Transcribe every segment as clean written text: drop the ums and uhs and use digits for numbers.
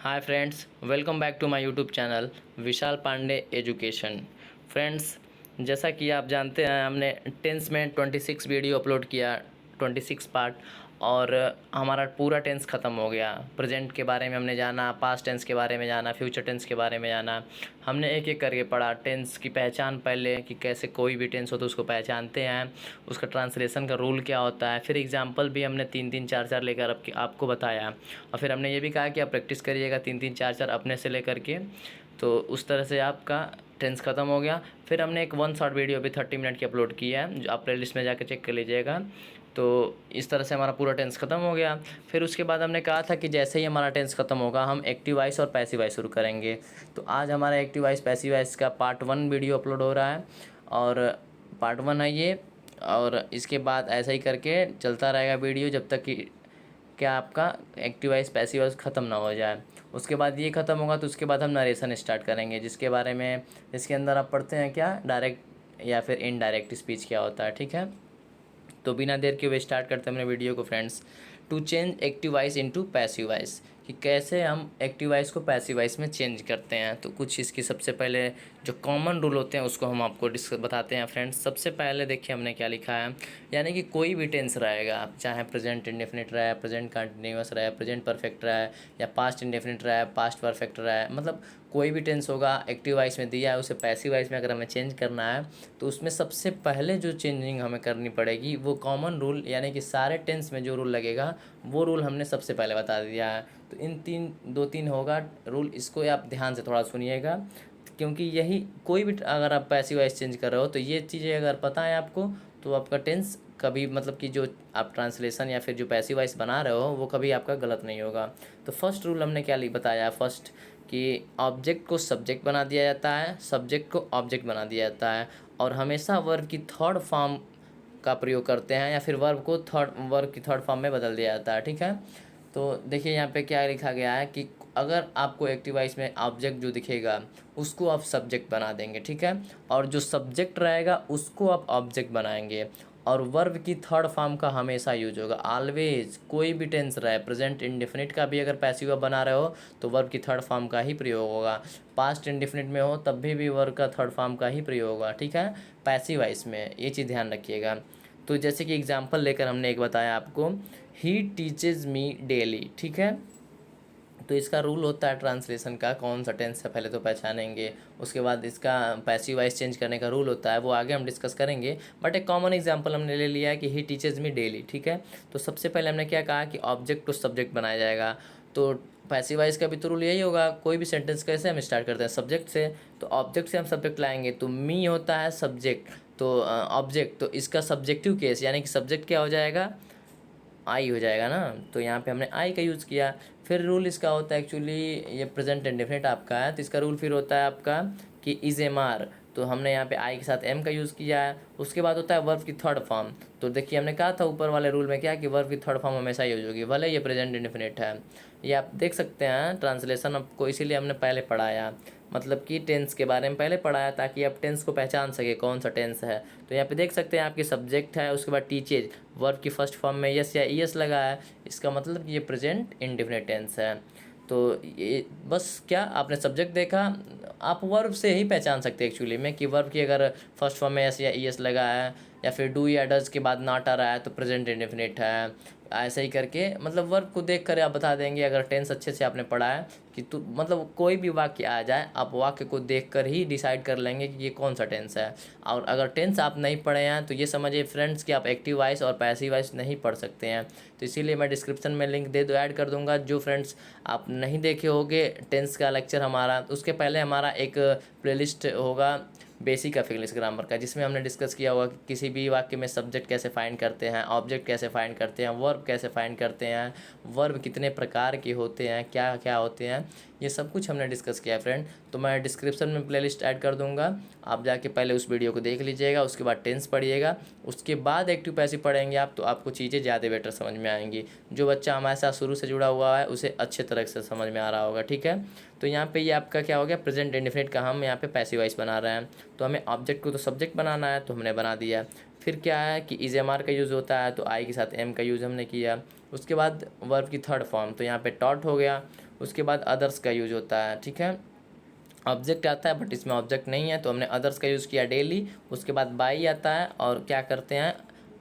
Hi friends, welcome back to my YouTube channel Vishal Pandey education. Friends, जैसा कि आप जानते हैं, हमने टेंस में 26 वीडियो अपलोड किया, 26 पार्ट। और हमारा पूरा टेंस ख़त्म हो गया। प्रेजेंट के बारे में हमने जाना, पास्ट टेंस के बारे में जाना, फ्यूचर टेंस के बारे में जाना। हमने एक एक करके पढ़ा। टेंस की पहचान पहले कि कैसे कोई भी टेंस हो तो उसको पहचानते हैं, उसका ट्रांसलेशन का रूल क्या होता है। फिर एग्जाम्पल भी हमने 3-3 4-4 लेकर आपको बताया। और फिर हमने ये भी कहा कि आप प्रैक्टिस करिएगा 3-3 4-4 अपने से लेकर के, तो उस तरह से आपका टेंस ख़त्म हो गया। फिर हमने एक 1 शॉर्ट वीडियो भी 30 मिनट की अपलोड की है, जो आप प्लेलिस्ट में जाकर चेक कर लीजिएगा। तो इस तरह से हमारा पूरा टेंस ख़त्म हो गया। फिर उसके बाद हमने कहा था कि जैसे ही हमारा टेंस ख़त्म होगा हम एक्टिव वॉइस और पैसिव वॉइस शुरू करेंगे। तो आज हमारा एक्टिव वॉइस पैसिव वॉइस का पार्ट 1 वीडियो अपलोड हो रहा है, और पार्ट 1 है ये। और इसके बाद ऐसा ही करके चलता रहेगा वीडियो जब तक कि क्या आपका एक्टिव वॉइस पैसिव वॉइस ख़त्म ना हो जाए। उसके बाद ये ख़त्म होगा तो उसके बाद हम नरेशन स्टार्ट करेंगे, जिसके बारे में इसके अंदर आप पढ़ते हैं क्या, डायरेक्ट या फिर इनडायरेक्ट स्पीच क्या होता है। ठीक है, तो बिना देर के हुए स्टार्ट करते हैं अपने वीडियो को friends. To change active voice into passive voice, कि कैसे हम एक्टिव वॉइस को पैसिव वॉइस में चेंज करते हैं। तो कुछ इसकी सबसे पहले जो कॉमन रूल होते हैं उसको हम आपको बताते हैं फ्रेंड्स। सबसे पहले देखिए हमने क्या लिखा है, यानी कि कोई भी टेंस रहेगा, चाहे प्रेजेंट इंडेफिनिट रहा है, प्रेजेंट कंटिन्यूअस रहा है, प्रेजेंट परफेक्ट रहा है, या पास्ट इंडेफिनिट रहा है, पास्ट परफेक्ट रहा है, मतलब कोई भी टेंस होगा एक्टिव वॉइस में दिया है, उसे पैसिव वॉइस में अगर हमें चेंज करना है तो उसमें सबसे पहले जो चेंजिंग हमें करनी पड़ेगी वो कॉमन रूल, यानी कि सारे टेंस में जो रूल लगेगा वो रूल हमने सबसे पहले बता दिया है। तो इन 2-3 होगा रूल, इसको आप ध्यान से थोड़ा सुनिएगा, क्योंकि यही कोई भी अगर आप पैसिव वॉइस चेंज कर रहे हो तो ये चीज़ें अगर पता है आपको तो आपका टेंस कभी, मतलब कि जो आप ट्रांसलेशन या फिर जो पैसिव वॉइस बना रहे हो वो कभी आपका गलत नहीं होगा। तो फर्स्ट रूल हमने क्या बताया, फर्स्ट कि ऑब्जेक्ट को सब्जेक्ट बना दिया जाता है, सब्जेक्ट को ऑब्जेक्ट बना दिया जाता है, और हमेशा वर्ब की थर्ड फॉर्म का प्रयोग करते हैं, या फिर वर्ब की थर्ड फॉर्म में बदल दिया जाता है। ठीक है, तो देखिए यहाँ पे क्या लिखा गया है कि अगर आपको एक्टिव वॉइस में ऑब्जेक्ट जो दिखेगा उसको आप सब्जेक्ट बना देंगे। ठीक है, और जो सब्जेक्ट रहेगा उसको आप ऑब्जेक्ट बनाएंगे, और वर्ब की थर्ड फॉर्म का हमेशा यूज होगा, ऑलवेज। कोई भी टेंस रहे, प्रेजेंट इंडेफिनिट का भी अगर पैसिव बना रहे हो तो वर्ब की थर्ड फॉर्म का ही प्रयोग होगा। पास्ट इंडेफिनिट में हो तब भी वर्ब का थर्ड फॉर्म का ही प्रयोग होगा। ठीक है, पैसिव वॉइस में ये चीज़ ध्यान रखिएगा। तो जैसे कि एग्जांपल लेकर हमने एक बताया आपको, ही टीचेज मी डेली। ठीक है, तो इसका रूल होता है ट्रांसलेशन का, कौन सा टेंस है पहले तो पहचानेंगे, उसके बाद इसका पैसिव वॉइस चेंज करने का रूल होता है, वो आगे हम डिस्कस करेंगे। बट एक कॉमन एग्जांपल हमने ले लिया है कि ही टीचेज मी डेली। ठीक है, तो सबसे पहले हमने क्या कहा कि ऑब्जेक्ट टू सब्जेक्ट बनाया जाएगा। तो पैसिव वॉइस का भी तो रूल यही होगा, कोई भी सेंटेंस कैसे हम स्टार्ट करते हैं, सब्जेक्ट से। तो ऑब्जेक्ट से हम सब्जेक्ट लाएंगे, तो मी होता है सब्जेक्ट, तो ऑब्जेक्ट, तो इसका सब्जेक्टिव केस यानी कि सब्जेक्ट क्या हो जाएगा, आई हो जाएगा ना। तो यहाँ पे हमने आई का यूज़ किया। फिर रूल इसका होता है, एक्चुअली ये प्रेजेंट इंडेफिनिट आपका है, तो इसका रूल फिर होता है आपका कि इज़ एम आर, तो हमने यहाँ पे आई के साथ एम का यूज़ किया है। उसके बाद होता है वर्ब की थर्ड फॉर्म। तो देखिए हमने कहा था ऊपर वाले रूल में क्या कि वर्ब की थर्ड फॉर्म हमेशा यूज होगी, भले ये प्रेजेंट इंडेफिनिट है। ये आप देख सकते हैं ट्रांसलेशन आपको, इसीलिए हमने पहले पढ़ाया, मतलब कि टेंस के बारे में पहले पढ़ाया ताकि आप टेंस को पहचान सके कौन सा टेंस है। तो यहाँ पे देख सकते हैं आपकी सब्जेक्ट है, उसके बाद टीचेज, वर्ब की फर्स्ट फॉर्म में यस या ईएस लगा है, इसका मतलब ये प्रेजेंट इंडेफिनिट टेंस है। तो ये बस क्या आपने सब्जेक्ट देखा, आप वर्ब से ही पहचान सकते हैं एक्चुअली में कि वर्ब की अगर फर्स्ट फॉर्म में एस या ईएस लगा है, या फिर डू या डज के बाद नॉट आ रहा है तो प्रेजेंट इंडेफिनिट है। ऐसे ही करके मतलब वर्ब को देख कर आप बता देंगे, अगर टेंस अच्छे से आपने पढ़ा है कि तो मतलब कोई भी वाक्य आ जाए आप वाक्य को देखकर ही डिसाइड कर लेंगे कि ये कौन सा टेंस है। और अगर टेंस आप नहीं पढ़े हैं तो ये समझिए फ्रेंड्स कि आप एक्टिव वॉइस और पैसिव वॉइस नहीं पढ़ सकते हैं। तो इसीलिए मैं डिस्क्रिप्शन में लिंक दे दो ऐड कर दूंगा, जो फ्रेंड्स आप नहीं देखे होंगे टेंस का लेक्चर हमारा, उसके पहले हमारा एक प्लेलिस्ट होगा बेसिक ऑफ इंग्लिश ग्रामर का, जिसमें हमने डिस्कस किया हुआ कि किसी भी वाक्य में सब्जेक्ट कैसे फाइंड करते हैं, ऑब्जेक्ट कैसे फाइंड करते हैं, वर्ब कैसे फाइंड करते हैं, वर्ब कितने प्रकार के होते हैं, क्या क्या होते हैं, ये सब कुछ हमने डिस्कस किया है फ्रेंड। तो मैं डिस्क्रिप्शन में प्लेलिस्ट ऐड कर दूंगा, आप जाके पहले उस वीडियो को देख लीजिएगा, उसके बाद टेंस पढ़िएगा, उसके बाद एक्टिव पैसिव पढ़ेंगे आप, तो आपको चीज़ें ज़्यादा बेटर समझ में आएंगी। जो बच्चा हमारे साथ शुरू से जुड़ा हुआ है उसे अच्छे तरह से समझ में आ रहा होगा। ठीक है, तो यहाँ पे ये आपका क्या हो गया, प्रेजेंट इंडेफिनिट का हम यहाँ पे पैसिव वॉइस बना रहे हैं। तो हमें ऑब्जेक्ट को तो सब्जेक्ट बनाना है, तो हमने बना दिया। फिर क्या है कि इज एम आर का यूज़ होता है, तो आई के साथ एम का यूज़ हमने किया। उसके बाद वर्ब की थर्ड फॉर्म, तो यहाँ पे टॉट हो गया। उसके बाद अदर्स का यूज होता है, ठीक है। ऑब्जेक्ट आता है बट इसमें ऑब्जेक्ट नहीं है तो हमने अदर्स का यूज़ किया डेली। उसके बाद बाई आता है और क्या करते हैं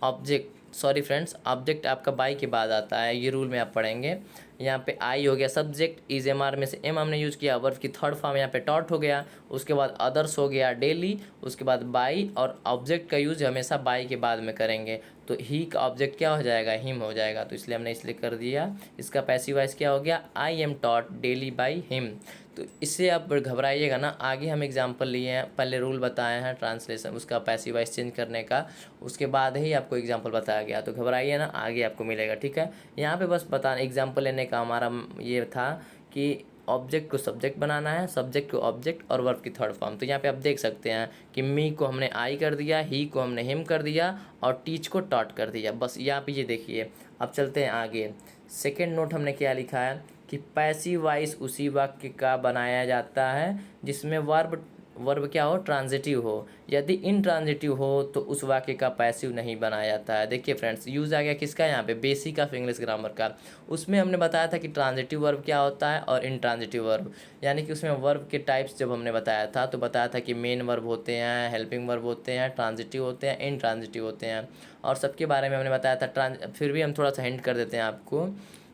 ऑब्जेक्ट, सॉरी फ्रेंड्स, ऑब्जेक्ट आपका बाई के बाद आता है, ये रूल में आप पढ़ेंगे। यहाँ पे आई हो गया सब्जेक्ट, इज एम आर में से एम हमने यूज़ किया, वर्ब की थर्ड फॉर्म यहाँ पे टॉट हो गया। उसके बाद अदर्स हो गया डेली, उसके बाद बाई, और ऑब्जेक्ट का यूज़ हमेशा बाई के बाद में करेंगे। तो ही का ऑब्जेक्ट क्या हो जाएगा, हिम हो जाएगा, तो इसलिए हमने इसलिए कर दिया। इसका पैसिव वॉइस क्या हो गया, I am taught daily by him. तो इससे आप घबराइएगा ना, आगे हम एग्जांपल लिए हैं, पहले रूल बताए हैं ट्रांसलेशन उसका पैसिव वॉइस चेंज करने का, उसके बाद ही आपको एग्जांपल बताया गया। तो घबराइए ना, आगे आपको मिलेगा, ठीक है। यहाँ पे बस बताना एग्जांपल लेने का हमारा ये था कि ऑब्जेक्ट को सब्जेक्ट बनाना है, सब्जेक्ट को ऑब्जेक्ट और वर्ब की थर्ड फॉर्म। तो यहाँ पे आप देख सकते हैं कि मी को हमने आई कर दिया, ही को हमने हिम कर दिया और टीच को टॉट कर दिया, बस यहाँ पे ये देखिए। अब चलते हैं आगे। सेकेंड नोट हमने क्या लिखा है कि पैसिव वॉइस उसी वाक्य का बनाया जाता है जिसमें वर्ब क्या हो, ट्रांजिटिव हो। यदि इनट्रांजिटिव हो तो उस वाक्य का पैसिव नहीं बनाया जाता है। देखिए फ्रेंड्स, यूज़ आ गया किसका यहाँ पे, बेसिक ऑफ इंग्लिश ग्रामर का। उसमें हमने बताया था कि ट्रांजिटिव वर्ब क्या होता है और इनट्रांजिटिव वर्ब, यानी कि उसमें वर्ब के टाइप्स जब हमने बताया था तो बताया था कि मेन वर्ब होते हैं, हेल्पिंग वर्ब होते हैं, ट्रांजिटिव होते हैं, इनट्रांजिटिव होते हैं, और सबके बारे में हमने बताया था। फिर भी हम थोड़ा सा हिंट कर देते हैं आपको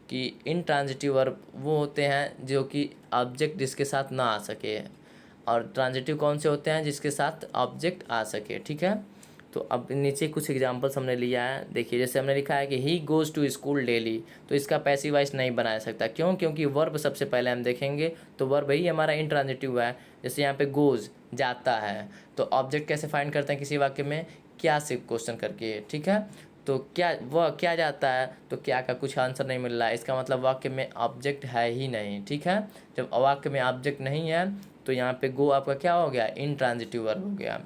कि इनट्रांजिटिव वर्ब वो होते हैं जो कि ऑब्जेक्ट जिसके साथ ना आ सके, और ट्रांजिटिव कौन से होते हैं, जिसके साथ ऑब्जेक्ट आ सके, ठीक है। तो अब नीचे कुछ एग्जांपल्स हमने लिया है, देखिए जैसे हमने लिखा है कि he goes to school daily, तो इसका पैसिव वॉइस नहीं बनाया सकता, क्यों, क्योंकि वर्ब सबसे पहले हम देखेंगे तो वर्ब ही हमारा इनट्रांजिटिव है। जैसे यहाँ पे गोज़ जाता है, तो ऑब्जेक्ट कैसे फाइंड करते हैं किसी वाक्य में, क्या से क्वेश्चन करके, ठीक है। तो क्या वह क्या जाता है, तो क्या का कुछ आंसर नहीं मिल रहा है, इसका मतलब वाक्य में ऑब्जेक्ट है ही नहीं, ठीक है। जब वाक्य में ऑब्जेक्ट नहीं है तो यहाँ पे गो आपका क्या हो गया, इनट्रांजिटिव वर्ब हो गया,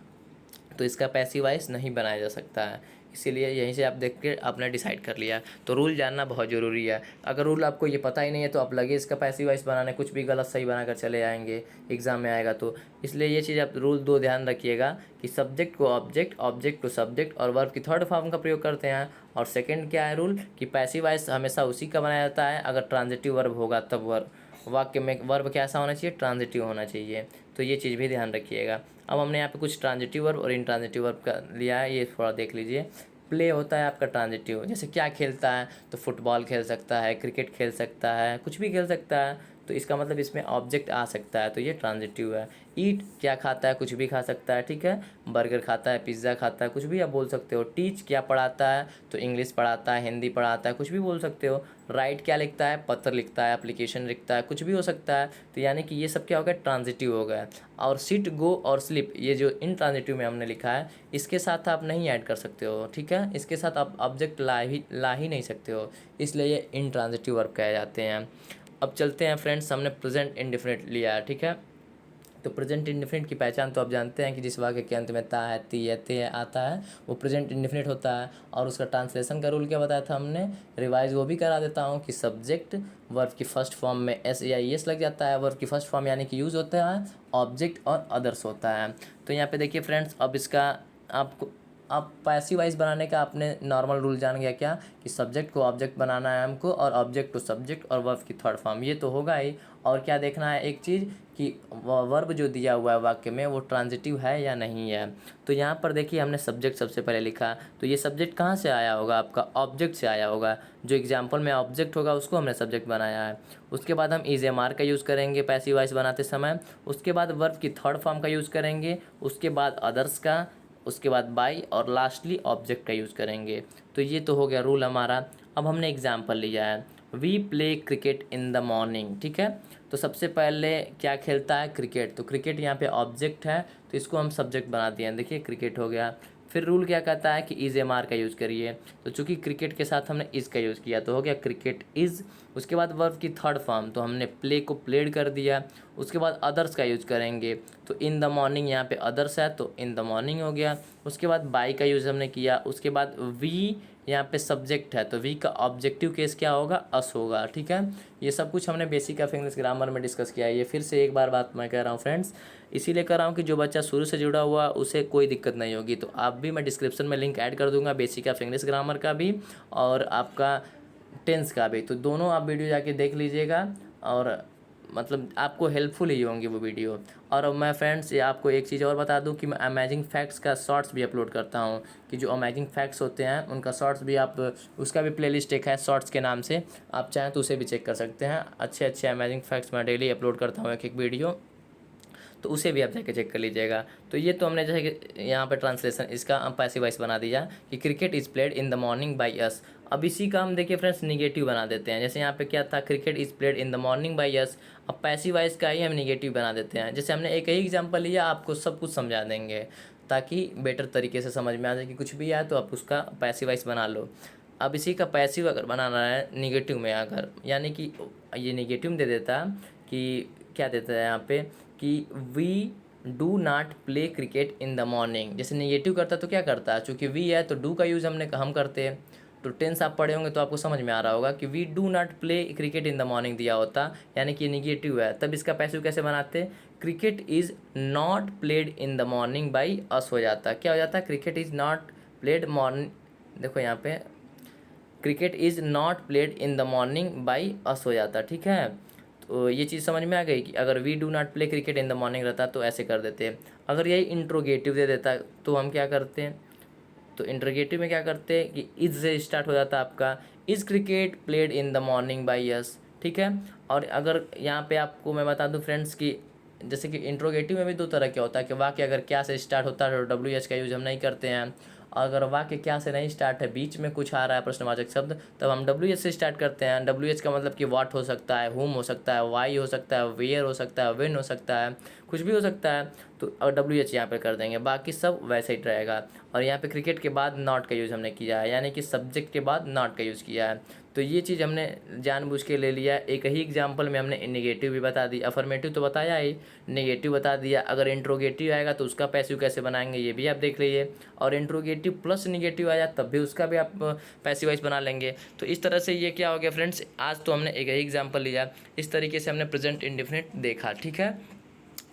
तो इसका पैसिव वॉइस नहीं बनाया जा सकता है। इसीलिए यहीं से आप देख के आपने डिसाइड कर लिया। तो रूल जानना बहुत ज़रूरी है। अगर रूल आपको ये पता ही नहीं है तो आप लगे इसका पैसिव वॉइस बनाने, कुछ भी गलत सही बनाकर चले आएंगे, एग्जाम में आएगा तो। इसलिए ये चीज़ आप रूल 2 ध्यान रखिएगा कि सब्जेक्ट को ऑब्जेक्ट, ऑब्जेक्ट को सब्जेक्ट और वर्ब की थर्ड फॉर्म का प्रयोग करते हैं। और सेकेंड क्या है रूल कि पैसिव वॉइस हमेशा उसी का बनाया जाता है अगर ट्रांजिटिव वर्ब होगा तब वर्ब, वाक्य में वर्ब कैसा होना चाहिए, ट्रांजिटिव होना चाहिए। तो ये चीज़ भी ध्यान रखिएगा। अब हमने यहाँ पे कुछ ट्रांजिटिव वर्ब और इनट्रांजिटिव वर्ब का लिया है, ये थोड़ा देख लीजिए। प्ले होता है आपका ट्रांजिटिव, जैसे क्या खेलता है, तो फुटबॉल खेल सकता है, क्रिकेट खेल सकता है, कुछ भी खेल सकता है, तो इसका मतलब इसमें ऑब्जेक्ट आ सकता है, तो ये ट्रांजिटिव है। ईट क्या खाता है, कुछ भी खा सकता है, ठीक है, बर्गर खाता है, पिज़्ज़ा खाता है, कुछ भी आप बोल सकते हो। टीच क्या पढ़ाता है, तो इंग्लिश पढ़ाता है, हिंदी पढ़ाता है, कुछ भी बोल सकते हो। राइट क्या लिखता है, पत्र लिखता है, एप्लीकेशन लिखता है, कुछ भी हो सकता है। तो यानी कि ये सब क्या हो गया, ट्रांजिटिव हो गया। और सिट, गो और स्लिप, ये जो इनट्रांजिटिव में हमने लिखा है, इसके साथ आप नहीं ऐड कर सकते हो, ठीक है, इसके साथ आप ऑब्जेक्ट ला ही नहीं सकते हो, इसलिए ये इनट्रांजिटिव वर्ब कहे जाते हैं। अब चलते हैं फ्रेंड्स, हमने प्रेजेंट इंडेफिनिट लिया है, ठीक है। तो प्रेजेंट इंडेफिनिट की पहचान तो आप जानते हैं कि जिस वाक्य के अंत में ता है, ती है, ते है आता है वो प्रेजेंट इंडेफिनिट होता है। और उसका ट्रांसलेशन का रूल क्या बताया था हमने, रिवाइज वो भी करा देता हूँ कि सब्जेक्ट वर्ब की फर्स्ट फॉर्म में एस या एस लग जाता है, वर्ब की फर्स्ट फॉर्म यानी कि यूज़ होता है, ऑब्जेक्ट और अदर्स होता है। तो यहाँ पे देखिए फ्रेंड्स, अब इसका आपको अब पैसिव वॉइस बनाने का आपने नॉर्मल रूल जान गया क्या, कि सब्जेक्ट को ऑब्जेक्ट बनाना है हमको और ऑब्जेक्ट को सब्जेक्ट और वर्ब की थर्ड फॉर्म, ये तो होगा ही। और क्या देखना है एक चीज़ कि वर्ब जो दिया हुआ है वाक्य में वो ट्रांजिटिव है या नहीं है। तो यहाँ पर देखिए हमने सब्जेक्ट सबसे पहले लिखा, तो ये सब्जेक्ट कहाँ से आया होगा, आपका ऑब्जेक्ट से आया होगा। जो एग्जाम्पल में ऑब्जेक्ट होगा उसको हमने सब्जेक्ट बनाया है। उसके बाद हम इज एम आर का यूज़ करेंगे पैसिव वॉइस बनाते समय। उसके बाद वर्ब की थर्ड फॉर्म का यूज़ करेंगे। उसके बाद अदर्स का, उसके बाद बाई और लास्टली ऑब्जेक्ट का यूज़ करेंगे। तो ये तो हो गया रूल हमारा। अब हमने एग्जाम्पल लिया है, we play cricket in the morning, ठीक है। तो सबसे पहले क्या खेलता है, क्रिकेट, तो क्रिकेट यहाँ पे ऑब्जेक्ट है तो इसको हम सब्जेक्ट बना दिए हैं, देखिए क्रिकेट हो गया। फिर रूल क्या कहता है कि इज एम आर का यूज़ करिए, तो चूंकि क्रिकेट के साथ हमने इज़ का यूज़ किया तो हो गया क्रिकेट इज़। उसके बाद वर्ब की थर्ड फॉर्म, तो हमने प्ले को प्लेड कर दिया। उसके बाद अदर्स का यूज़ करेंगे, तो इन द मॉर्निंग यहाँ पे अदर्स है तो इन द मॉर्निंग हो गया। उसके बाद बाई का यूज़ हमने किया। उसके बाद वी यहाँ पे सब्जेक्ट है तो वी का ऑब्जेक्टिव केस क्या होगा, अस होगा, ठीक है। ये सब कुछ हमने बेसिक ऑफ इंग्लिश ग्रामर में डिस्कस किया है। ये फिर से एक बार बात मैं कह रहा हूँ फ्रेंड्स, इसीलिए कर रहा हूँ कि जो बच्चा शुरू से जुड़ा हुआ उसे कोई दिक्कत नहीं होगी। तो आप भी, मैं डिस्क्रिप्शन में लिंक ऐड कर दूंगा बेसिक ऑफ इंग्लिश ग्रामर का भी और आपका टेंस का भी, तो दोनों आप वीडियो जाके देख लीजिएगा। और मतलब आपको हेल्पफुल ही होंगी वो वीडियो। और अब मैं फ्रेंड्स ये आपको एक चीज़ और बता दूं कि मैं अमेजिंग फैक्ट्स का शॉर्ट्स भी अपलोड करता हूं, कि जो अमेजिंग फैक्ट्स होते हैं उनका शॉर्ट्स भी आप, उसका भी प्लेलिस्ट एक है शॉर्ट्स के नाम से, आप चाहें तो उसे भी चेक कर सकते हैं। अच्छे अच्छे अमेजिंग फैक्ट्स मैं डेली अपलोड करता हूँ, एक एक वीडियो, तो उसे भी आप जाके चेक कर लीजिएगा। तो ये तो हमने जैसे कि यहाँ पे ट्रांसलेशन इसका पैसिव वॉइस बना दिया कि cricket is played in the morning by us. अब इसी का हम देखिए फ्रेंड्स निगेटिव बना देते हैं। जैसे यहाँ पे क्या था, cricket is played in the morning by us, अब पैसिव वॉइस का ही हम निगेटिव बना देते हैं। जैसे हमने एक ही एग्जाम्पल लिया, आपको सब कुछ समझा देंगे ताकि बेटर तरीके से समझ में आ जाए कि कुछ भी आए तो आप उसका पैसिव वॉइस बना लो। अब इसी का पैसिव अगर बनाना है निगेटिव में, अगर यानी कि ये निगेटिव दे देता कि क्या देता है यहाँ पे कि we do not play cricket in the morning. जैसे निगेटिव करता तो क्या करता है, चूँकि वी है तो डू का यूज़ हम करते हैं। तो टेंस आप पढ़े होंगे तो आपको समझ में आ रहा होगा कि we do not play cricket in the morning दिया होता, यानी कि निगेटिव है। तब इसका पैसिव कैसे बनाते, cricket is not played in the morning by us हो जाता। क्या हो जाता है, cricket is not played morning, देखो यहाँ पे cricket is not played in the morning by us हो जाता। ठीक है, तो ये चीज़ समझ में आ गई कि अगर we do not play cricket in the morning रहता तो ऐसे कर देते हैं। अगर यही इंट्रोगेटिव दे देता तो हम क्या करते हैं, तो इंट्रोगेटिव में क्या करते हैं कि इज से स्टार्ट हो जाता आपका, is cricket played in the morning by yes. ठीक है, और अगर यहाँ पे आपको मैं बता दूँ फ्रेंड्स कि जैसे कि इंट्रोगेटिव में भी दो तरह क्या होता है कि वाक्य अगर क्या से स्टार्ट होता है तो डब्ल्यू एच का यूज़ हम नहीं करते हैं। अगर वाक्य क्या से नहीं स्टार्ट है, बीच में कुछ आ रहा है प्रश्नवाचक शब्द, तब हम डब्ल्यू एच से स्टार्ट करते हैं। डब्ल्यू एच का मतलब कि व्हाट हो सकता है, हुम हो सकता है, वाई हो सकता है, वेयर हो सकता है, व्हेन हो सकता है, कुछ भी हो सकता है। तो और डब्ल्यू एच यहाँ पर कर देंगे, बाकी सब वैसे ही रहेगा। और यहाँ पे क्रिकेट के बाद नॉट का यूज़ हमने किया है, यानी कि सब्जेक्ट के बाद नॉट का यूज़ किया है। तो ये चीज़ हमने जानबूझ के ले लिया। एक ही एग्जांपल में हमने नेगेटिव भी बता दी, अफर्मेटिव तो बताया ही, नेगेटिव बता दिया। अगर इंट्रोगेटिव आएगा तो उसका पैसिव कैसे बनाएंगे ये भी आप देख लीजिए, और इंट्रोगेटिव प्लस नेगेटिव आया तब भी उसका भी आप पैसिव वाइज बना लेंगे। तो इस तरह से ये क्या हो गया फ्रेंड्स, आज तो हमने एक ही एग्जाम्पल लिया, इस तरीके से हमने प्रेजेंट इंडेफिनिट देखा। ठीक है,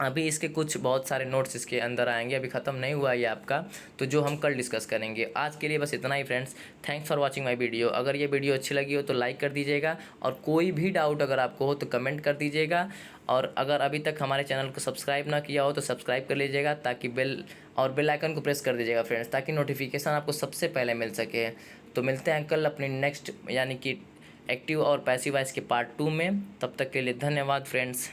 अभी इसके कुछ बहुत सारे नोट्स इसके अंदर आएंगे, अभी ख़त्म नहीं हुआ ये आपका, तो जो हम कल डिस्कस करेंगे। आज के लिए बस इतना ही friends, thanks for watching my video. अगर ये वीडियो अच्छी लगी हो तो लाइक कर दीजिएगा, और कोई भी डाउट अगर आपको हो तो कमेंट कर दीजिएगा। और अगर अभी तक हमारे चैनल को सब्सक्राइब ना किया हो तो सब्सक्राइब कर लीजिएगा, ताकि बेल आइकन को प्रेस कर दीजिएगा फ्रेंड्स, ताकि नोटिफिकेशन आपको सबसे पहले मिल सके। तो मिलते हैं कल अपनी नेक्स्ट यानी कि एक्टिव और पैसिव वॉइस के पार्ट 2 में। तब तक के लिए धन्यवाद फ्रेंड्स।